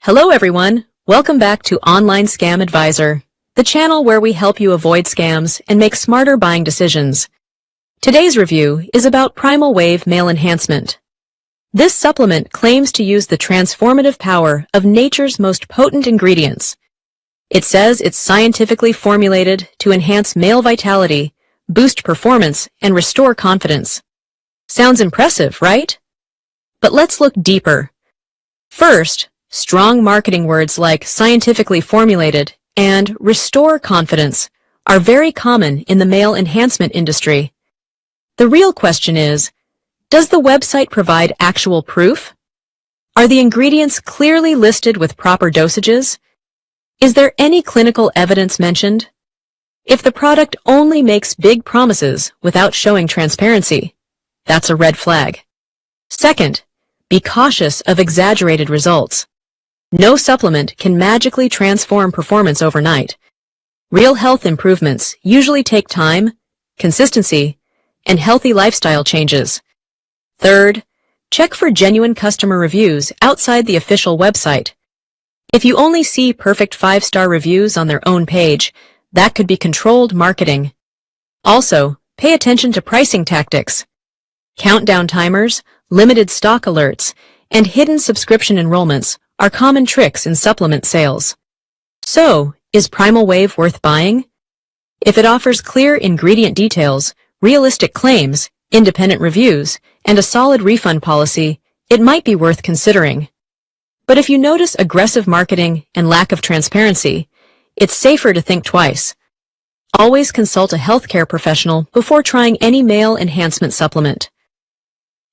Hello everyone, welcome back to Online Scam Advisor, the channel where we help you avoid scams and make smarter buying decisions. Today's review is about Primal Wave Male Enhancement. This supplement claims to use the transformative power of nature's most potent ingredients. It says it's scientifically formulated to enhance male vitality, boost performance, and restore confidence. Sounds impressive, right? But let's look deeper. First, strong marketing words like scientifically formulated and restore confidence are very common in the male enhancement industry. The real question is, does the website provide actual proof? Are the ingredients clearly listed with proper dosages? Is there any clinical evidence mentioned? If the product only makes big promises without showing transparency, that's a red flag. Second, be cautious of exaggerated results. No supplement can magically transform performance overnight. Real health improvements usually take time, consistency, and healthy lifestyle changes. Third, check for genuine customer reviews outside the official website. If you only see perfect 5-star reviews on their own page, that could be controlled marketing. Also, pay attention to pricing tactics. Countdown timers, limited stock alerts, and hidden subscription enrollments are common tricks in supplement sales. So, is Primal Wave worth buying? If it offers clear ingredient details, realistic claims, independent reviews, and a solid refund policy, it might be worth considering. But if you notice aggressive marketing and lack of transparency, it's safer to think twice. Always consult a healthcare professional before trying any male enhancement supplement.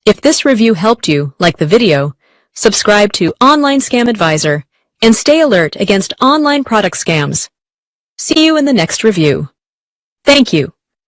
If this review helped you, like the video, subscribe to Online Scam Advisor and stay alert against online product scams. See you in the next review. Thank you.